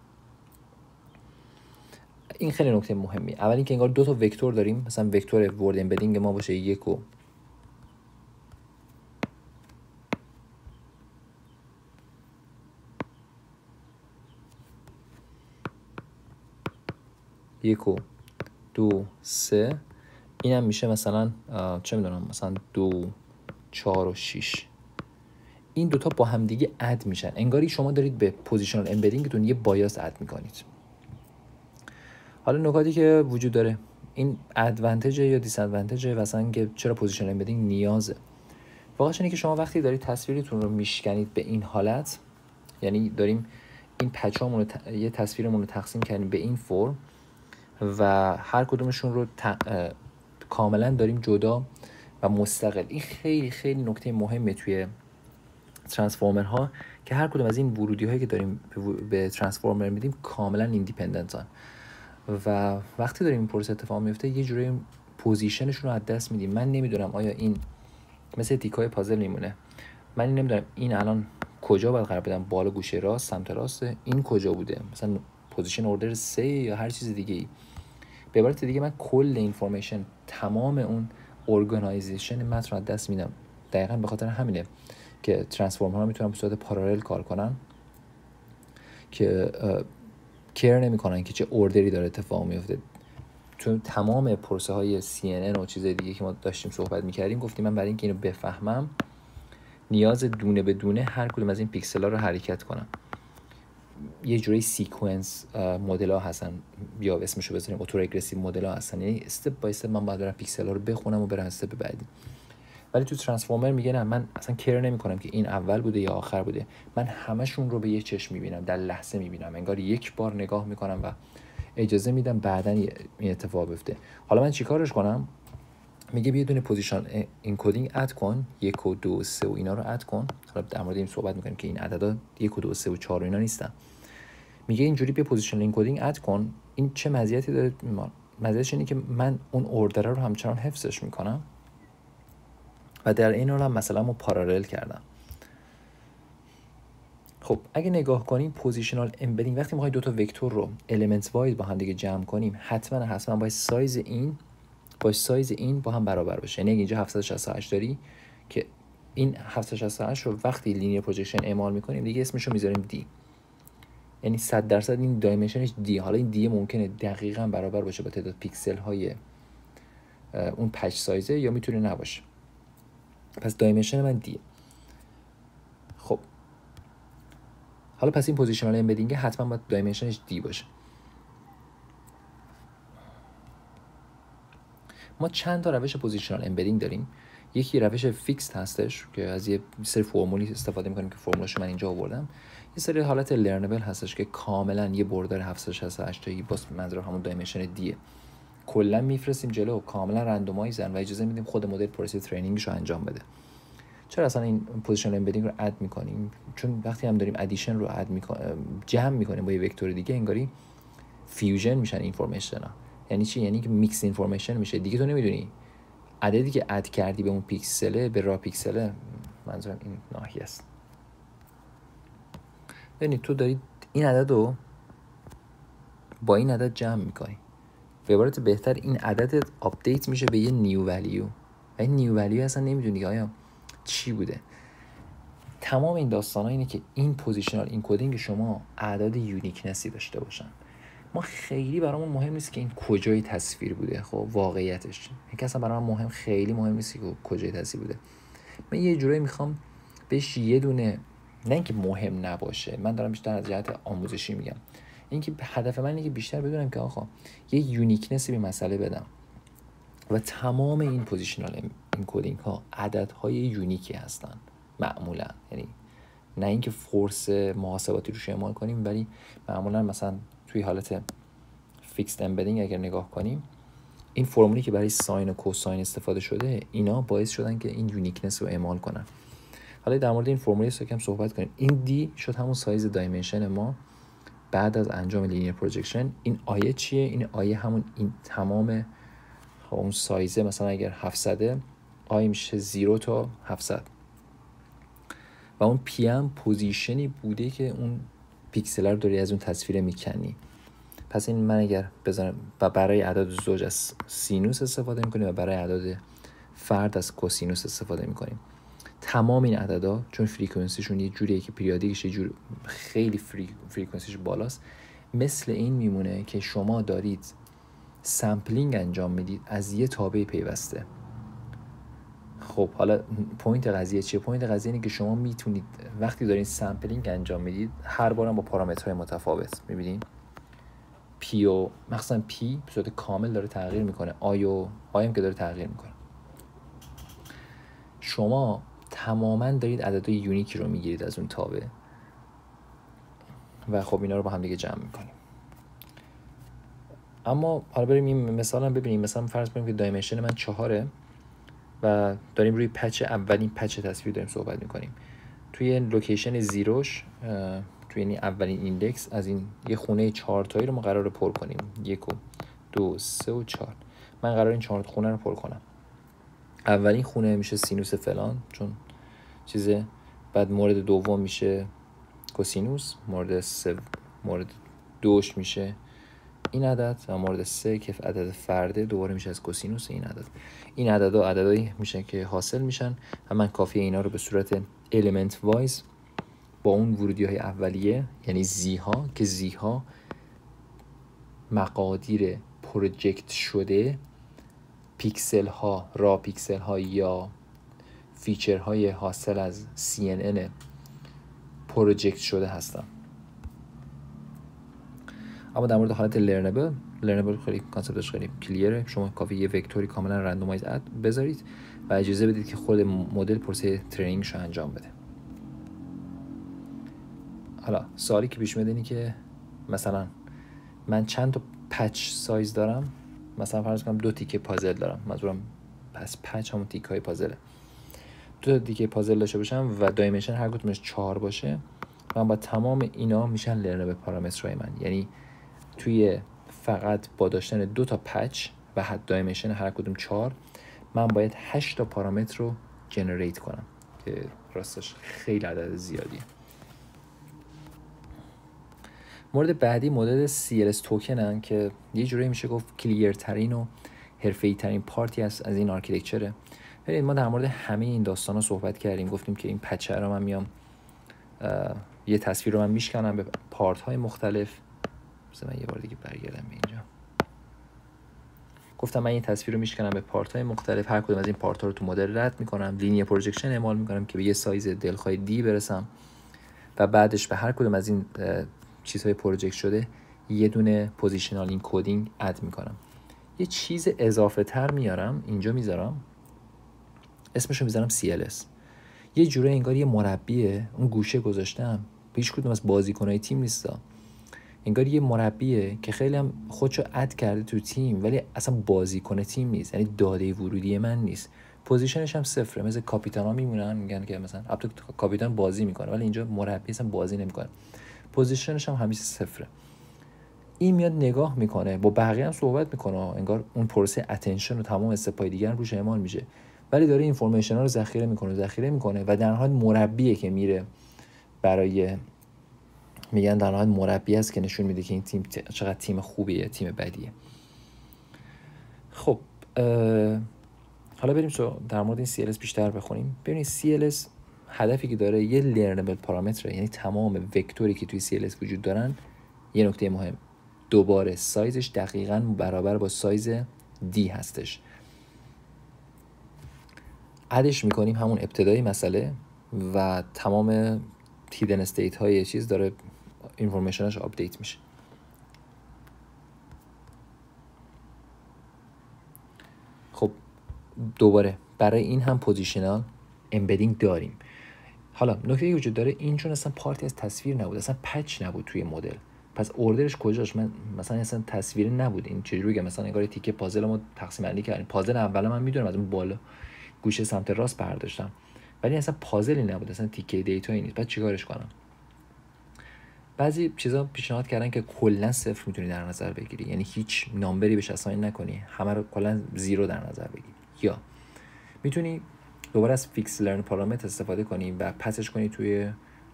این خیلی نکته مهمی. اول اینکه انگار دو تا وکتور داریم، مثلا وکتور ورد امبدینگ ما باشه 1 و 1 و 2 3، اینم میشه مثلا چه میدونم مثلا 2 4 و 6. این دوتا با هم دیگه اد میشن، انگاری شما دارید به پوزیشنال امبدینگتون یه بایاس اد میکنید. حالا نکاتی که وجود داره، این ادوانتج یا دیس ادوانتج مثلا که چرا پوزیشنال امبدینگ نیازه. واقعاش اینه که شما وقتی دارید تصویرتون رو میشکنید به این حالت، یعنی داریم این پچامون رو یه تصویرمون رو تقسیم کردیم به این فرم و هر کدومشون رو کاملا داریم جدا و مستقل. این خیلی خیلی نکته مهمه توی ترانسفورمرها که هر کدوم از این ورودی هایی که داریم به ترانسفورمر میدیم کاملا ایندیپندنتن و وقتی داریم این پروسه اتفاق میفته یه جوری پوزیشنشون رو از دست میدیم. من نمیدونم آیا این مثل تیکای پازل میمونه، من نمیدونم این الان کجا باید قرار بدم، بالا گوشه راست سمت راسته، این کجا بوده، مثلا پوزیشن اوردر 3 یا هر چیز دیگه ای. به عبارت دیگه من کل اینفورمیشن، تمام اون ارگانایزیشن متن رو از دست میدم. دقیقاً به خاطر همینه که ترانسفورمرها میتونن به صورت پارالل کار کنن که کیر نمیکنن که چه اوردری داره اتفاق میفته. تو تمام پروسه های CNN و چیزای دیگه که ما داشتیم صحبت میکردیم گفتیم من برای اینکه اینو بفهمم نیاز دونه به دونه هر کدوم از این پیکسل ها رو حرکت کنم. یه جوری سیکونس مدل ها هستن یا اسمشو بذاریم اتو رگرسیو مدل ها هستن، یعنی استپ بای استپ من باید برم پیکسل ها رو بخونم و برم استپ بعدی. ولی تو ترانسفورمر میگه نه، من اصلا کیر نمیکنم که این اول بوده یا آخر بوده، من همشون رو به یه چشم میبینم، در لحظه میبینم، انگار یک بار نگاه میکنم و اجازه میدم بعدن این اتفاق بیفته. حالا من چیکارش کنم؟ میگه بیا دونه پوزیشن انکدینگ اد کن، 1 و 2 و 3 و اینا رو اد کن. حالا در مورد این صحبت میکنیم که این عددا 1 و 2 و 3 و 4 و اینا نیستن. میگه اینجوری بیا پوزیشن انکدینگ اد کن. این چه مزیتی داره؟ مزیتش اینه که من اون اوردر رو همچنان حفظش میکنم و در این حال هم مثلا ما پارالل کردم. خب اگه نگاه کنیم پوزیشنال امبدینگ، وقتی میخوای دو تا وکتور رو المنت وایز با هم دیگه جمع کنیم، حتما باید سایز این با هم برابر باشه. یعنی اگه اینجا 768 داری که این 768 رو وقتی لینیر پروجکشن اعمال میکنیم دیگه اسمش رو میذاریم دی، یعنی 100% این دایمنشنش دی. حالا این دی ممکنه دقیقاً برابر باشه با تعداد پیکسل های اون پچ سایزه یا میتونه نباشه. پس دایمنشن من دیه. خب حالا پس این پوزیشنال امبدینگ حتما باید دایمنشنش دی باشه. ما چند تا روش پوزیشنال امبدینگ داریم. یکی روش فیکس هستش که از یه سری فرمولی استفاده می‌کنیم که فرمولش من اینجا آوردم. یه سری حالت لرنبل هستش که کاملا یه بردار 768 تایی باز منظور همون دایمنشن دیه کلا میفرستیم جلو، کاملا رندومایزن و اجازه میدیم خود مدل پروسه ترینینگش رو انجام بده. چرا اصلا این پوزیشنال امبدینگ رو اد می‌کنیم؟ چون وقتی هم داریم ادیشن رو جمع می‌کنیم با یه وکتور دیگه، انگاری فیوژن میشن اینفورمیشن‌ها. یعنی چی؟ یعنی که میکس اینفورمیشن میشه دیگه. تو نمیدونی عددی که اد کردی به اون پیکسله، به را پیکسله، منظورم این ناحیه است. یعنی تو داری این عدد رو با این عدد جمع میکنی. به عبارت بهتر این عدد آپدیت میشه به یه نیو ولیو و این نیو ولیو اصلا نمیدونی آیا چی بوده. تمام این داستان ها اینه که این پوزیشنال انکدینگ شما اعداد یونیکنسی داشته باشن. ما خیلی برامون مهم نیست که این کجای تصویر بوده. خب واقعیتش اینکه اصلا برام خیلی مهم نیست که کجای تصویر بوده. من یه جورایی میخوام بهش یه دونه، نه اینکه مهم نباشه، من دارم بیشتر از جهت آموزشی میگم، اینکه هدف من اینه که بیشتر بدونم که آقا یه یونیکنسی به مسئله بدم و تمام این پوزیشنال انکدینگ ها عددهای یونیکی هستن معمولا. یعنی نه اینکه فورس محاسباتی روش اعمال کنیم، ولی معمولا مثلا توی حالت فیکسد امبدینگ اگر نگاه کنیم، این فرمولی که برای ساین و کوساین استفاده شده اینا باعث شدن که این یونیکنس رو اعمال کنن. حالا در مورد این فرمولی کم صحبت کنیم. این دی شد همون سایز دایمنشن ما بعد از انجام لینیر پروجکشن. این آیه چیه؟ این آیه همون این تمام اون سایزه. مثلا اگر 700 آیه میشه 0 تا 700 و اون پی ام پوزیشنی بوده که اون پیکسل رو داری از اون تصویر میکنی. پس این من اگر بذارم و برای اعداد زوج از سینوس استفاده میکنیم و برای اعداد فرد از کوسینوس استفاده میکنیم. تمام این عددا چون فریکونسیشون یه جوریه که پریادیکش یه جور خیلی فریکونسیش بالاست، مثل این میمونه که شما دارید سامپلینگ انجام میدید از یه تابع پیوسته. خب حالا پوینت قضیه چیه؟ پوینت قضیه اینه که شما میتونید وقتی دارین سامپلینگ انجام میدید هر بارم با پارامترهای متفاوت میبینید پی و مثلا پی به صورت کامل داره تغییر میکنه، آی هم که داره تغییر میکنه. شما تماما دارید عددهای یونیکی رو میگیرید از اون تابع و خب اینا رو با هم دیگه جمع میکنیم. اما حالا بریم این مثال هم ببینیم. مثلا فرض کنیم که دایمنشن من 4 و داریم روی پچ اولین پچ تصویر داریم صحبت میکنیم. توی لوکیشن زیروش توی این اولین ایندکس از این یه خونه 4 تایی رو ما قراره پر کنیم. 1 و 2 3 و 4. من قراره این 4 خونه رو پر کنم. اولین خونه میشه سینوس فلان چون چیزه، بعد مورد دوم میشه کوسینوس، مورد دوش میشه این عدد و مورد 3 که عدد فرده دوباره میشه از کوسینوس این عدد. این عددا عددایی میشن که حاصل میشن و من کافیه اینا رو به صورت element wise با اون ورودی های اولیه یعنی زی ها که زی ها مقادیر پروژکت شده پیکسل ها، را پیکسل ها یا فیچر های حاصل از CNN پروژکت شده هستن. اما در مورد حالت لرنبل خیلی کانسپتش خیلی کلیره. شما کافی یه وکتوری کاملا رندومایز بذارید و اجازه بدید که خود مدل پروسه ترینینگش رو انجام بده. حالا سوالی که پیش میاد اینه که مثلا من چند تا پچ سایز دارم. مثلا فرض کنم 2 تیکه پازل دارم، منظورم پس پچ همون تیک های پازله. دو تا دیگه پازل داشته باشم و دایمنشن هر کدومش 4 باشه، من با تمام اینا میشن لرنبل پارامترهای من. یعنی توی فقط با داشتن 2 تا پچ و حد دایمنشن هر کدوم 4، من باید 8 تا پارامتر رو جنریت کنم که راستش خیلی عدد زیادیه. مورد بعدی مدل CLS توکنن که یه جوری میشه گفت کلیر ترین و حرفه‌ای ترین پارتی از این آرکیتکچره. ببینید ما در مورد همه این داستانا صحبت کردیم، گفتیم که این پچه رو من میام یه تصویر رو من میشکنم به پارت های مختلف. مثلا من یه بار دیگه برگردم به اینجا. گفتم من این تصویر رو میشکنم به پارت های مختلف، هر کدوم از این پارت ها رو تو مدل رد میکنم، لینیر پروجکشن اعمال میکنم که به یه سایز دلخواه دی برسم و بعدش به هر کدوم از این چیزهای پروژکت شده یه دونه پوزیشنال انکودینگ اد میکنم. یه چیز اضافه تر میارم اینجا میذارم، اسمشو میذارم CLS. یه جوره انگار یه مربیه، اون گوشه گذاشتم، هیچ کدوم از بازیکنای تیم نیستا، انگار یه مربیه که خیلی هم خودشو اد کرده تو تیم ولی اصلا بازیکن تیم نیست، یعنی داده ورودی من نیست، پوزیشنش هم صفره. مثل کاپیتانا میمونن، میگن که مثلا کاپیتان بازی میکنه ولی اینجا مربی اصلا بازی نمیکنه، پوزیشنش هم همیشه صفره. این میاد نگاه میکنه، با بقیه هم صحبت میکنه، انگار اون پروسه اتنشن و تمام استپای دیگر روش اعمال میشه، ولی داره اینفورمیشن ها رو ذخیره میکنه و در حال مربیه که میره برای، میگن در حال مربی است که نشون میده که این تیم چقدر تیم خوبیه، تیم بدیه. خب حالا بریم در مورد این CLS بیشتر بخونیم. ببینید CLS هدفی که داره یه لرنبل پارامتره، یعنی تمام وکتوری که توی CLS وجود دارن. یه نکته مهم، دوباره سایزش دقیقاً برابر با سایز D هستش. ادش میکنیم همون ابتدای مسئله و تمام هیدن استیت های چیز داره اینفورمیشنش آپدیت میشه. خب دوباره برای این هم پوزیشنال امبدینگ داریم. حالا نکته وجود داره، این چون اصلا پارتی از تصویر نبود، اصلا پچ نبود توی مدل، پس اوردرش کجاش؟ من مثلا اصلا تصویر نبود. این چجوری که مثلا انگار تیکه پازل ما تقسیم بندی کردیم، پازل اولا من میدونم از اون بالا گوشه سمت راست برداشتم ولی اصلا پازلی نبود، اصلا تیکه دیتایی نیست. بعد چیکارش کنم؟ بعضی چیزا پیشنهاد کردن که کلا صفر میتونی در نظر بگیری، یعنی هیچ نامبری بهش اساین نکنی، همه رو کلا زیرو در نظر بگیری، یا میتونی دوباره از فیکس لرن پارامتر استفاده کنی و پسش کنی توی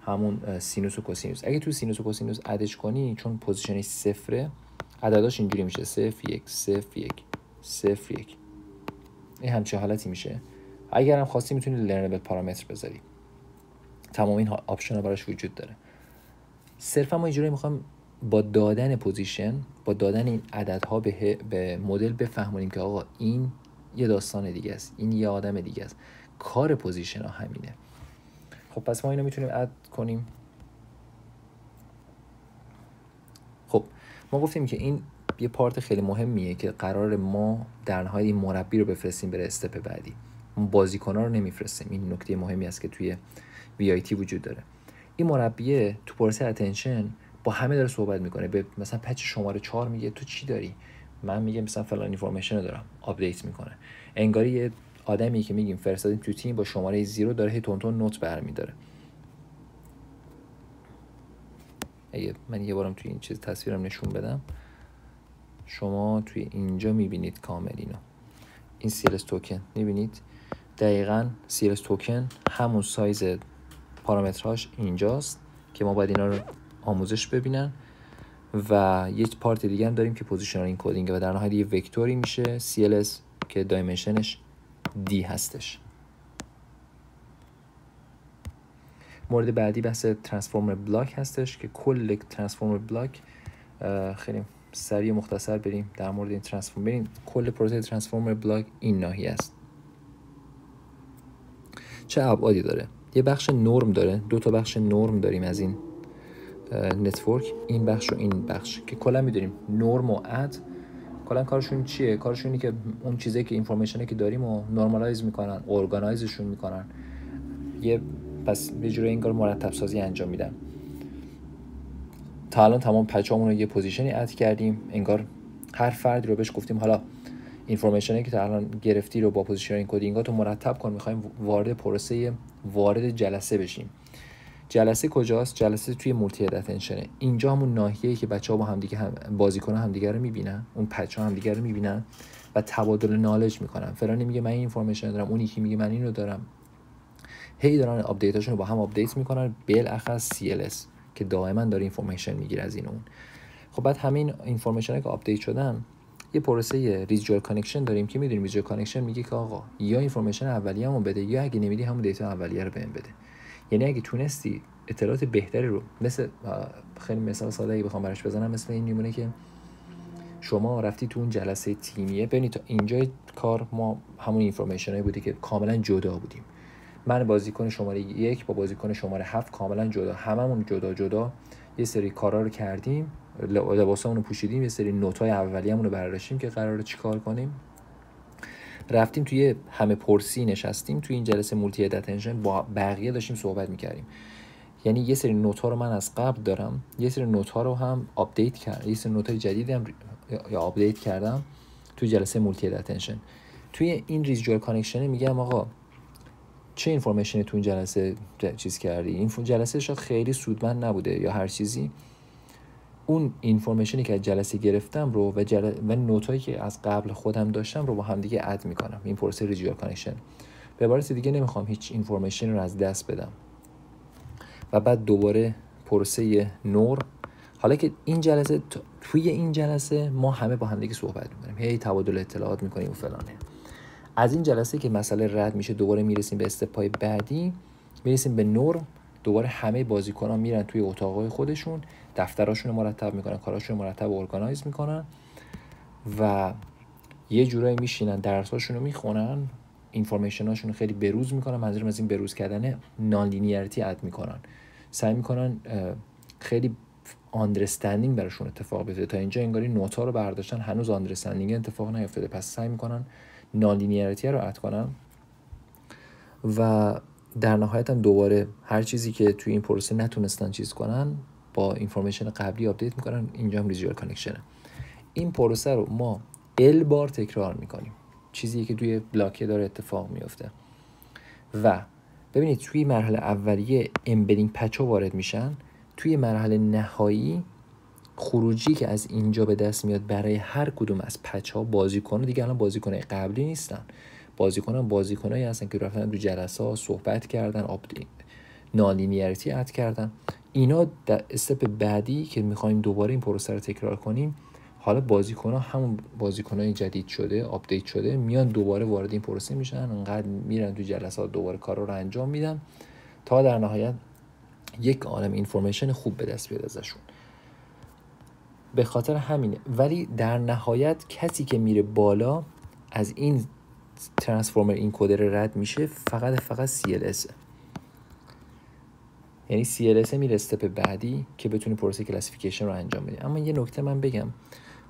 همون سینوس و کوسینوس. اگه توی سینوس و کوسینوس ادش کنی، چون پوزیشنش صفره، عدداش اینجوری میشه 0 1 0 1 0 1. این همچین حالتی میشه. اگر هم خواستی میتونی لرنبل پارامتر بذاری، تمام این آپشن ها براش وجود داره. صرفا ما اینجوری میخوام با دادن پوزیشن، با دادن این عددها به مدل بفهمونیم که آقا این یه داستان دیگه است، این یه آدم دیگه است، کار پوزیشن ها همینه. خب پس ما اینو میتونیم اد کنیم. خب ما گفتیم که این یه پارت خیلی مهمیه که قرار ما در نهایت این مربی رو بفرستیم بره استپ بعدی، ما بازیکن‌ها رو نمیفرستیم. این نکته مهمی است که توی VIT وجود داره. این مربیه تو پروسه اتنشن با همه داره صحبت میکنه، به مثلا پچ شماره 4 میگه تو چی داری، من میگم مثلا فلان اینفورمیشن رو دارم، آپدیت میکنه. انگاری یه آدمی که میگیم فرستادیم تو تیم با شماره 0 داره هی تون تون نوت برمی‌داره. من یه بارم توی این چیز تصویرم نشون بدم، شما توی اینجا میبینید کامل اینو، این CLS توکن میبینید دقیقاً CLS توکن همون سایز پارامترهاش اینجاست که ما باید اینا رو آموزش ببینن. و یک پارت دیگه هم داریم که پوزیشنال انکودینگ و در نهایت یه وکتوری میشه CLS که دایمنشنش D هستش. مورد بعدی بحث ترانسفورمر بلاک هستش که کل ترانسفورمر بلاک، خیلی سریع مختصر بریم در مورد این ترانسفورم. بریم کل پروسه ترانسفورمر بلاک این ناحیه است. چه ابعادی داره؟ یه بخش نرم داره، 2 تا بخش نرم داریم از این نتورک، این بخش و این بخش که کلا میدونیم نرم و اد کلا کارشون چیه؟ کارشون اینه که اون چیزایی که اینفورمیشنی که داریم رو نورمالایز میکنن، ارگانایزشون میکنن، پس یه جوری انگار مرتب سازی انجام میدن. تا الان تمام پچامون رو یه پوزیشنی اد کردیم، انگار هر فردی رو بهش گفتیم حالا اینفورمیشنی که تا الان گرفتی رو با پوزیشنینگ کدینگاتو مرتب کن. میخوایم وارد پروسه وارد جلسه بشیم. جلسه کجاست؟ جلسه توی مولتی هد اتنشنه. اینجا همون ناحیه‌ای که بچه‌ها با همدیگه بازیکن‌ها همدیگه رو می‌بینن، اون پچ‌ها همدیگه رو می‌بینن و تبادل نالج می‌کنن. فلانی میگه من این اینفورمیشن دارم، اون یکی میگه من اینو دارم. هی دارن آپدیتاشون رو با هم آپدیت می‌کنن، بالاخص CLS که دائما داره اینفورمیشن میگیره از این اون. خب بعد همین اینفورمیشنایی که آپدیت شدن، یه پروسه ریزیوال کانکشن داریم که می‌دونیم ریزیوال کانکشن میگه که آقا یا اینفورمیشن اولیه‌مون بده یا اگه نمیدی همون دیتا اولیه رو بهم بده. یعنی اگه تونستی اطلاعات بهتری رو، مثل خیلی مثال ساده ای بخوام براش بزنم، مثل این میمونه که شما رفتی تو اون جلسه تیمیه، ببینید تا اینجای کار ما همون اینفورمیشنایی بوده که کاملا جدا بودیم. من بازیکن شماره 1 با بازیکن شماره 7 کاملا جدا، هممون جدا جدا یه سری کارا رو کردیم، لباسامون رو پوشیدیم، یه سری نوت‌های اولیه‌مون رو برداشتیم که قراره چیکار کنیم. رفتیم توی همه پرسی نشستیم توی این جلسه مولتی هد اتنشن، با بقیه داشتیم صحبت می‌کردیم. یعنی یه سری نوت‌ها رو من از قبل دارم، یه سری نوت‌ها رو هم آپدیت کردم، یه سری نوت‌های جدیدی هم یا آپدیت کردم توی جلسه مولتی هد اتنشن. توی این ریزیوال کانکشن میگم آقا چه اینفورمیشنی تو این جلسه چیز کردی؟ این جلسه شاید خیلی سودمند نبوده یا هر چیزی. اون اینفورمیشنی که از جلسه گرفتم رو و نوتایی که از قبل خودم داشتم رو با هم دیگه اد میکنم. این پروسه ریزیوال کانکشن. به عبارت دیگه نمیخوام هیچ اینفورمیشن رو از دست بدم. و بعد دوباره پروسه نور. حالا که این جلسه، توی این جلسه ما همه با هم دیگه صحبت میکنیم، هی تبادل اطلاعات میکنیم و فلانه. از این جلسه که مسئله رد میشه دوباره میرسیم به استپ‌های بعدی، میرسیم به نور. دوباره همه بازیکن‌ها میرن توی اتاقای خودشون، دفتراشون رو مرتب میکنن، کاراشون رو مرتب اورگانایز میکنن و یه جورایی میشینن درساشون رو میخونن، اینفورمیشناشون رو خیلی بروز میکنن. منظورم از این بروز کردن نان لینیاریتی اد میکنن، سعی میکنن خیلی آندرستندینگ براشون اتفاق بیفته. تا اینجا انگاری نوتا رو برداشتن، هنوز آندرستندینگ اتفاق نیفتاده، پس سعی میکنن نان لینیاریتی رو اد کنن و در نهایت هم دوباره هر چیزی که توی این پروسه نتونستن چیز کنن با اینفورمیشن قبلی آپدیت میکنن. اینجا هم ریزیوال کانکشنه. این پروسه رو ما بار تکرار میکنیم، چیزی که توی بلاکه داره اتفاق میفته. و ببینید توی مرحله اولیه امبدینگ پچ ها وارد میشن، توی مرحله نهایی خروجی که از اینجا به دست میاد برای هر کدوم از پچ ها، بازیکن دیگه الان بازیکنای قبلی نیستن، بازیکنایی هستن که رفتن تو جلسه ها صحبت کردن، آپدیت نالینیاریتی اد کردن. اینا در استپ بعدی که میخوایم دوباره این پروسه رو تکرار کنیم، حالا بازیکن‌ها همون بازیکنای جدید شده، آپدیت شده، میان دوباره وارد این پروسه میشن، انقدر میرن تو جلسات دوباره کارا رو انجام میدن تا در نهایت یک عالم اینفورمیشن خوب به دست بیاد ازشون. به خاطر همینه. ولی در نهایت کسی که میره بالا از این ترانسفورمر اینکودر رد میشه فقط CLS. یعنی CLS میره استپ بعدی که بتونه پروسه کلاسیفیکیشن رو انجام بده. اما یه نکته من بگم،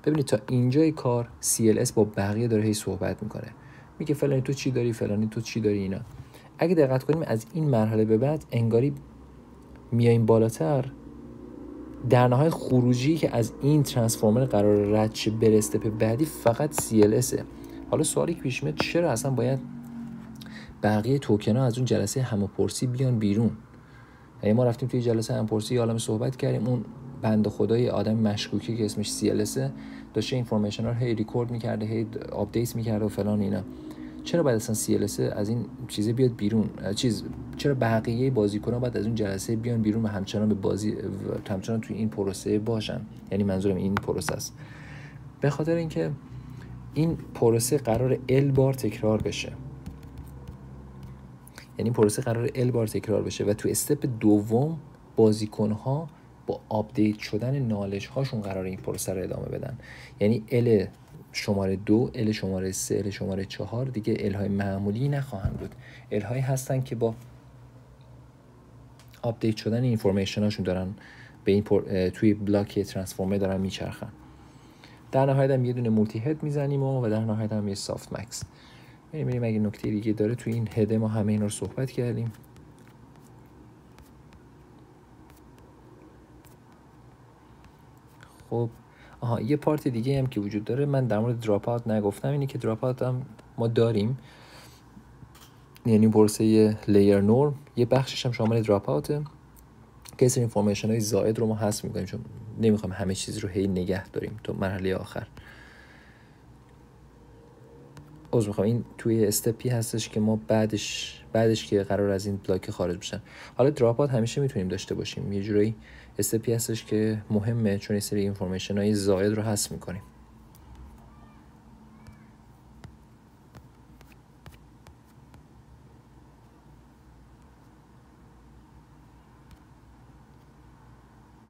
ببینید تا اینجای کار CLS با بقیه داره هی صحبت میکنه، میگه فلانی تو چی داری، فلانی تو چی داری. اینا اگه دقت کنیم از این مرحله به بعد انگاری میایم بالاتر، در نهایت خروجی که از این ترانسفورمر قرار رد شه بره استپ بعدی فقط CLSه. حالا سوالی که پیش میاد چرا اصلا باید بقیه توکن ها از اون جلسه همپرسی بیان بیرون؟ یعنی ما رفتیم توی جلسه همپرسی یه عالمه صحبت کردیم، اون بنده خدای آدم مشکوکی که اسمش CLS داشته اینفورمیشن ها رو هی ریکورد میکرده، هی آپدیت میکرده و فلان اینا. چرا باید اصلا CLS از این چیزه بیاد بیرون؟ چرا بقیه بازیکن‌ها باید از اون جلسه بیان بیرون و همچنان توی این پروسه باشن؟ یعنی منظورم این پروسه است. به خاطر اینکه این پروسه قرار بار تکرار بشه. یعنی پروسه قرار بار تکرار بشه و تو استپ دوم بازیکن‌ها با آپدیت شدن نالج هاشون قرار این پروسه رو ادامه بدن. یعنی ال شماره 2، ال شماره 3، ال شماره 4 دیگه الهای معمولی نخواهند بود. الهایی هستن که با آپدیت شدن اینفورمیشن هاشون دارن به این توی بلاک ترانسفورمر دارن میچرخن. در نهایت هم یه دونه مولتی هد میزنیم و در نهایت هم یه سافت مکس. میریم اگه نکته دیگه داره توی این هد ما همه اینا رو صحبت کردیم. خب یه پارت دیگه هم که وجود داره، من در مورد دراپ اوت نگفتم، اینه که دراپ اوت هم ما داریم، یعنی پروسه لیر نورم یه بخشش هم شامل دراپ اوته که سری اینفورمیشن های زائد رو ما حذف میکنیم، چون نمیخوایم همه چیز رو هی نگه داریم تو مرحله آخر. این توی استپی هستش که ما بعدش که قرار از این بلاک خارج بشن. حالا دراپ اوت همیشه میتونیم داشته باشیم، یه جورایی استپی هستش که مهمه، چون یه سری اینفورمیشن های زائد رو حذف میکنیم.